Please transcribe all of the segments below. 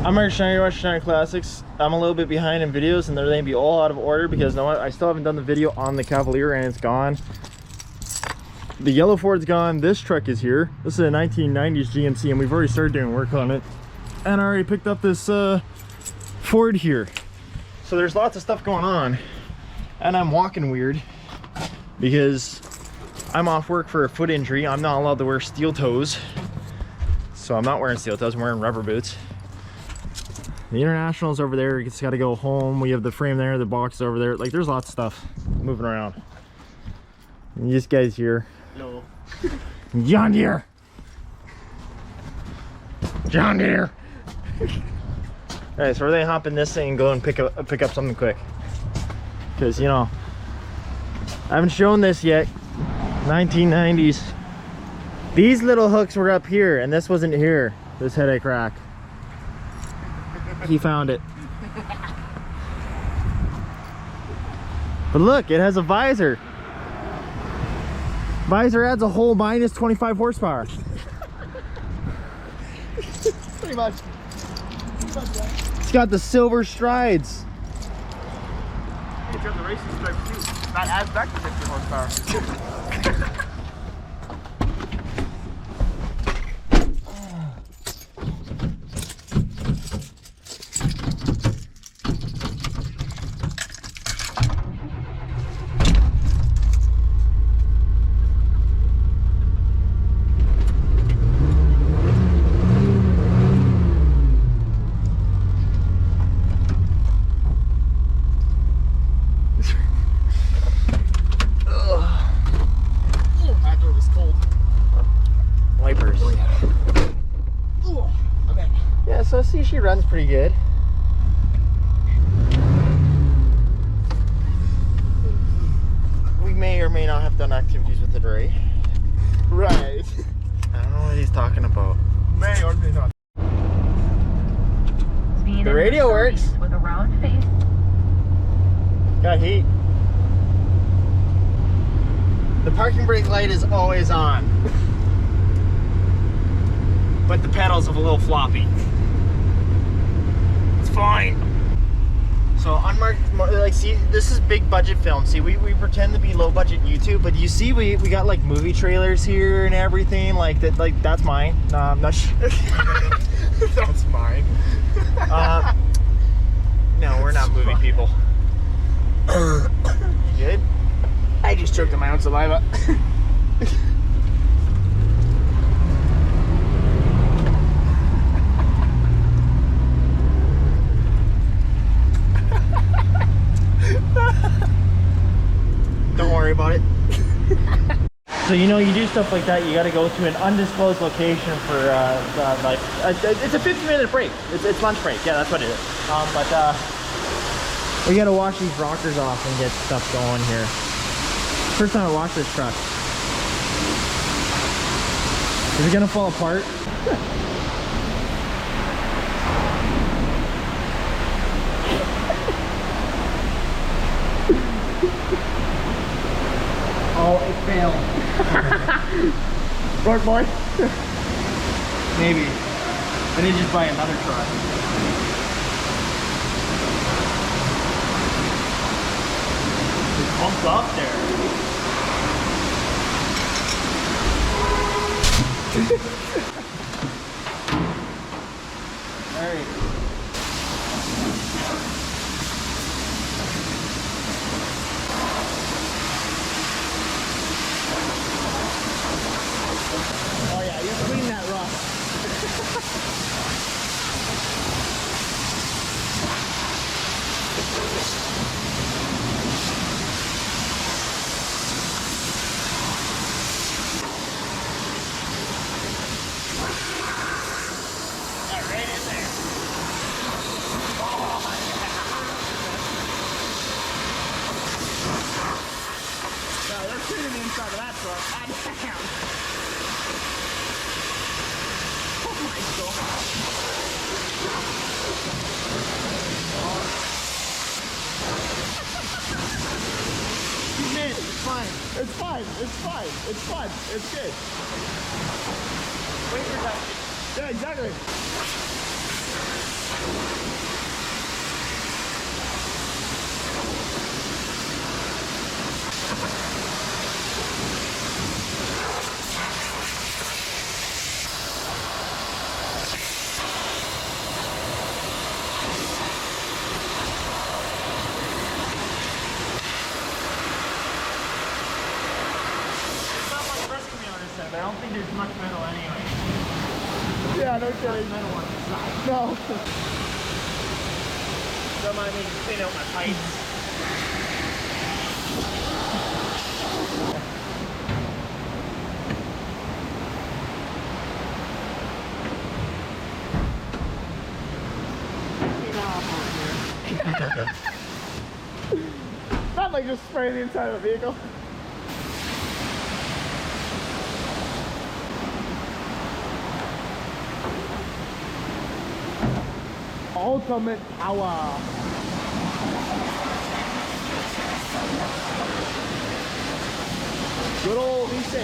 I'm Mark Schneider, you're watching Schneider Classics. I'm a little bit behind in videos and they're going to be all out of order because you know what? I still haven't done the video on the Cavalier and it's gone. The yellow Ford's gone. This truck is here. This is a 1990s GMC and we've already started doing work on it. And I already picked up this Ford here. So there's lots of stuff going on. And I'm walking weird because I'm off work for a foot injury. I'm not allowed to wear steel toes. So I'm not wearing steel toes, I'm wearing rubber boots. The International's over there, it's got to go home. We have the frame there, the box is over there. Like, there's lots of stuff moving around. And this guy's here. Hello. John Deere! John Deere! Alright, so we're gonna hop in this thing and go and pick up something quick. Because, you know, I haven't shown this yet. 1990s. These little hooks were up here, and this wasn't here. This headache rack. He found it. But look, it has a visor. Visor adds a whole minus 25 horsepower. Pretty much. It's got the silver strides. It's got the racing stripes too. That adds back to 50 horsepower. So see, she runs pretty good. We may or may not have done activities with it, right? Right. I don't know what he's talking about. May or may not. The radio works. With a round face. Got heat. The parking brake light is always on. But the pedals have a little floppy. Fine. So unmarked, like, see, this is big budget film. See, we pretend to be low budget YouTube, but you see we got like movie trailers here and everything like that. Like, that's mine. No, I'm not sure. That's mine. No, we're not movie people. You good? I just choked on my own saliva. Don't worry about it. So, you know, you do stuff like that, you got to go to an undisclosed location for like it's a 15-minute break. It's lunch break. Yeah, that's what it is. But we got to wash these rockers off and get stuff going here. First time I wash this truck. Is it gonna fall apart? Oh, it failed. Right, boy? Maybe. I need to just buy another truck. It's bumped up there. Alright. Oh yeah, you clean that rough. Inside of that truck. Ah, damn. Oh my god. You made it. It's fine. It's fine. It's fine. It's fun. It's good. Wait for that. Yeah, exactly. there's much metal anyway. Yeah, no kidding. Metal on the side. No. Don't mind me just clean out my pipes. Not like just spraying the inside of the vehicle. Ultimate power. Good old V6.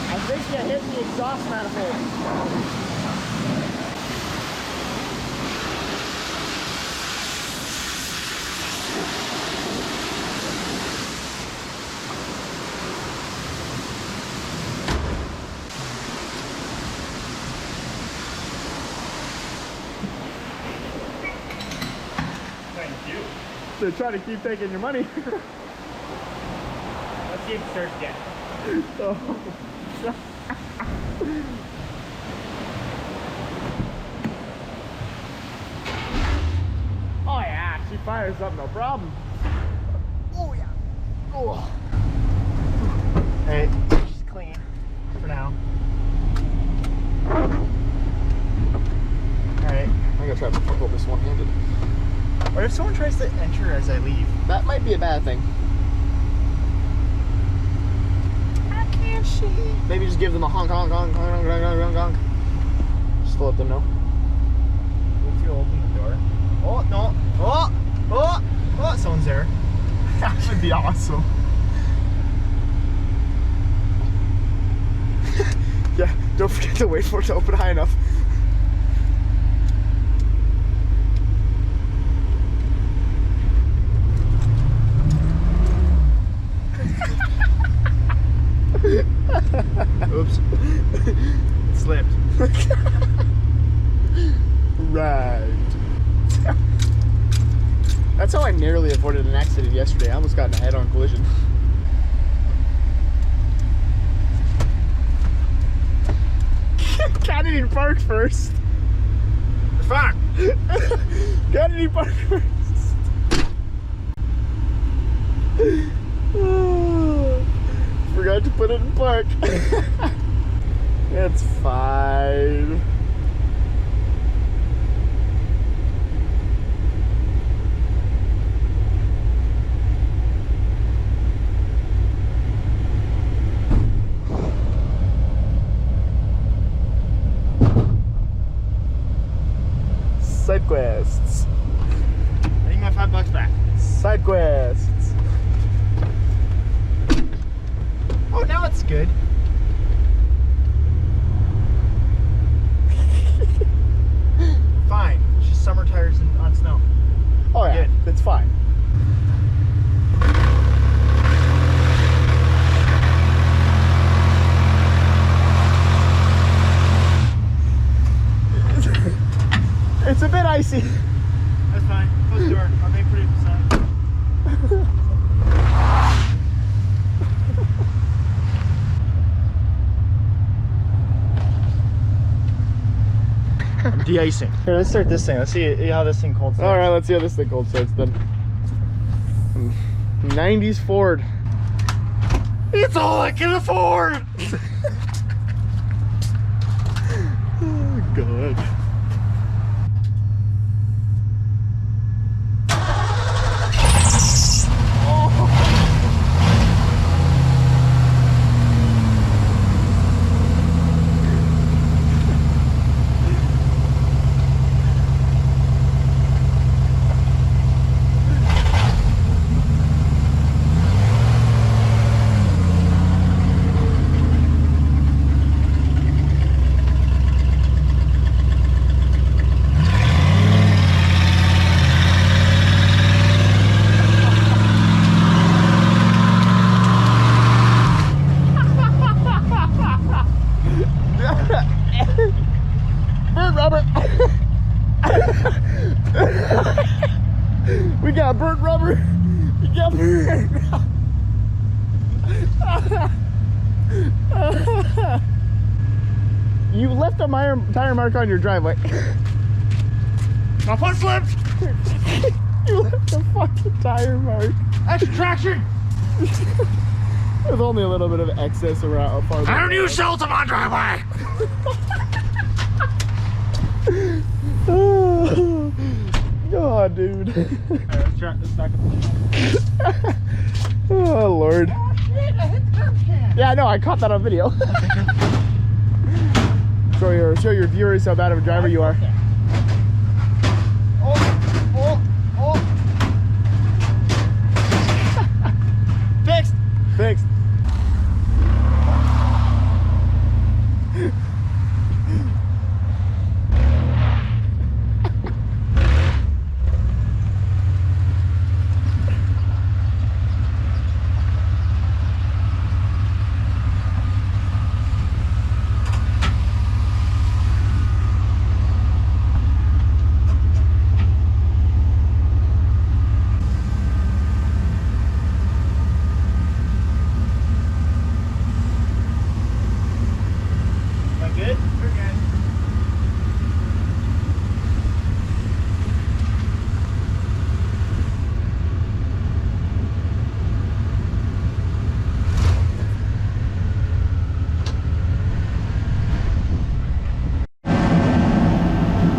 I think you hit the exhaust manifold. They're trying to keep taking your money. Let's see if it starts again. Oh. Oh yeah, she fires up no problem. Oh yeah. Oh. Alright, she's clean for now. Alright. I'm gonna try to fuck up this one-handed. What if someone tries to enter as I leave? That might be a bad thing. I can't see. Maybe just give them a honk, honk, honk, honk, honk, honk, honk, honk. Just to let them know. Once you open the door. Oh, no. Oh, oh, oh, someone's there. That would be awesome. Yeah, don't forget to wait for it to open high enough. Oops. Slipped. Right. That's how I narrowly avoided an accident yesterday. I almost got in a head-on collision. Kennedy park first. Fuck. Kennedy park first. Forgot to put it in park. It's fine. Side quests. I need my $5 back. Side quests. Oh, now it's good. Fine. It's just summer tires on snow. Oh yeah, Good. it's fine. It's a bit icy. That's fine. Close the door. I'll make pretty inside. I'm de-icing. Here, let's start this thing. Let's see how this thing cold starts. All right, let's see how this thing cold starts then. 90's Ford. It's all I can afford! Oh, God. You left a tire mark on your driveway. My foot slipped. You left a fucking tire mark. Extra traction. With only a little bit of excess around. I don't use salt on my driveway. Oh, God, dude. Let's back up. Oh, Lord. Oh shit! I hit the garbage can. Yeah, no, I caught that on video. show your viewers how bad of a driver you are. Oh. Fixed. Fixed.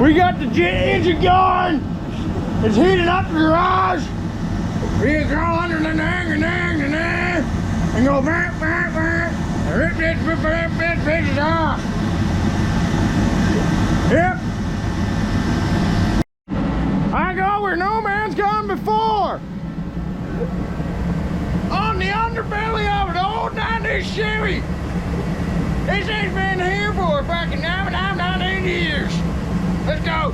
We got the jet engine going. It's heating up the garage. We can go under the and go back, and rip this pieces off. Yep. I go where no man's gone before. On the underbelly of an old 90s Chevy. This thing's been here for fucking 19 years. Let's go.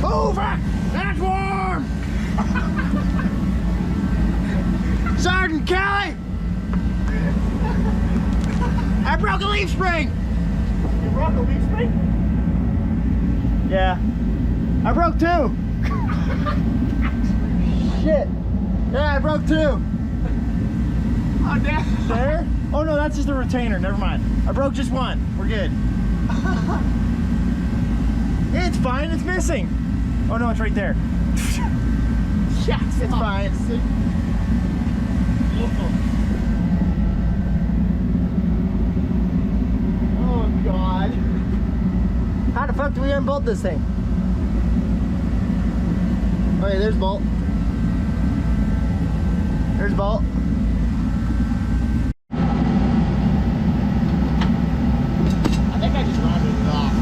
Oh, fuck. That's warm. Sergeant Kelly. I broke a leaf spring. You broke a leaf spring? Yeah. I broke 2. Shit. Yeah, I broke 2. Oh, damn. There? Oh no, that's just a retainer. Never mind. I broke just 1. We're good. It's fine. It's missing. Oh no, it's right there. Yes, It's fine. Oh God. How the fuck do we unbolt this thing? Okay, there's bolt. There's bolt. I think I just rounded it off.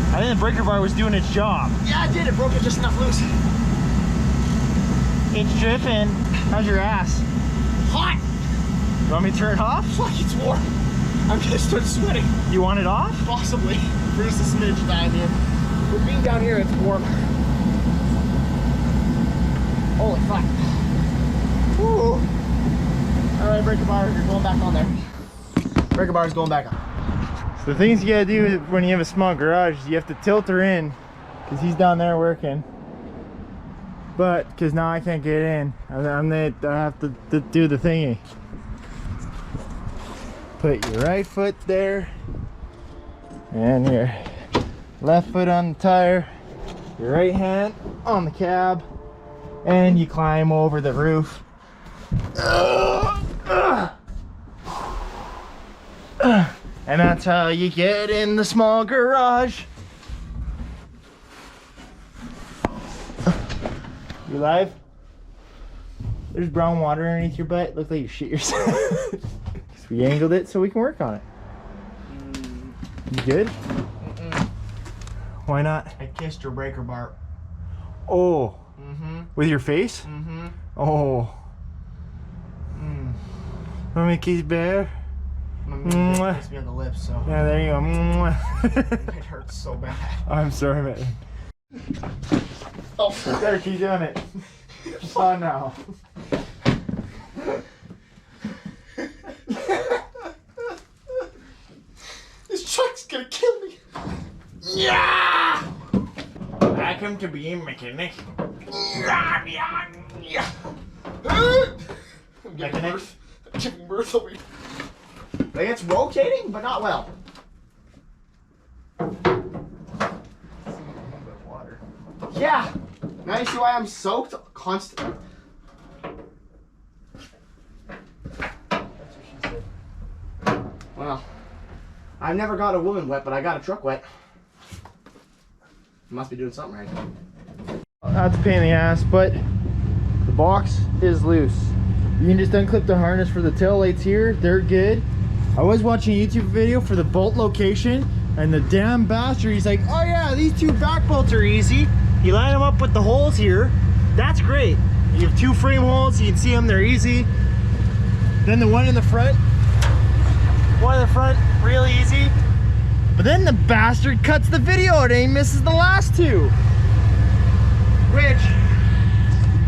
I think the breaker bar was doing its job. Yeah, I did. It broke it just enough loose. It's dripping. How's your ass? Hot. You want me to turn it off? Fuck, it's warm. I'm gonna start sweating. You want it off? Possibly. There's a smidge down here. But being down here, it's warm. Holy fuck. Woo. Alright, breaker bar, you're going back on there. Breaker bar is going back on. So the things you gotta do when you have a small garage is you have to tilt her in, because he's down there working. But because now I can't get in, I have to do the thingy. Put your right foot there, and your left foot on the tire, your right hand on the cab, and you climb over the roof. And that's how you get in the small garage. You live? There's brown water underneath your butt. Looks like you shit yourself. Because we angled it so we can work on it. You good? Why not? I kissed your breaker bar. Oh. With your face? Oh. Want me to kiss bear? Mwah. Kiss me on the lips, so. Yeah, there you go. It hurts so bad. I'm sorry, man. Oh, There, keep doing it. It's on now. truck's gonna kill me. Yeah! Welcome to being mechanic. Yeah, yeah, yeah. I'm giving birth. I'm giving birth over here. Like it's rotating, but not well. Yeah. Now you see why I'm soaked constantly. That's what she said. Well, I've never got a woman wet, but I got a truck wet. Must be doing something right. That's a pain in the ass, but the box is loose. You can just unclip the harness for the tail lights here. They're good. I was watching a YouTube video for the bolt location, and the damn bastard, he's like, oh yeah, these two back bolts are easy. You line them up with the holes here. That's great. You have two frame holes, you can see them, they're easy. Then the one in the front, real easy. But then the bastard cuts the video out and he misses the last two. Which,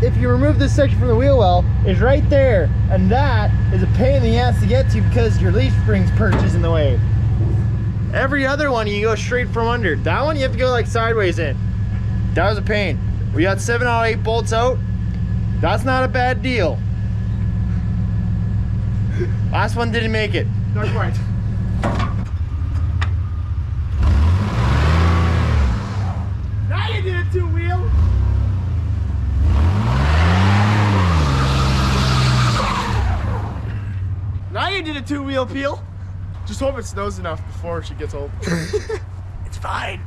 if you remove this section from the wheel well, is right there. And that is a pain in the ass to get to because your leaf spring's perch is in the way. Every other one you go straight from under. That one you have to go like sideways in. That was a pain. We got 7 out of 8 bolts out. That's not a bad deal. Last one didn't make it. Not quite. Now you did a two-wheel. Now you did a two-wheel peel. Just hope it snows enough before she gets old. It's fine.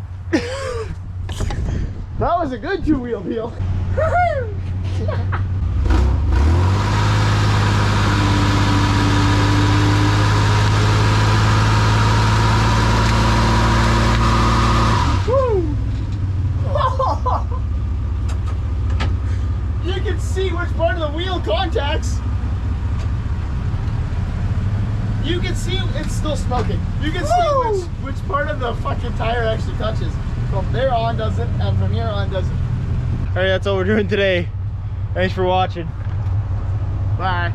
That was a good two-wheel peel. You can see which part of the wheel contacts. You can see it's still smoking. You can see which part of the fucking tire actually touches. From there on doesn't, and from here on doesn't. Alright, that's all we're doing today. Thanks for watching. Bye.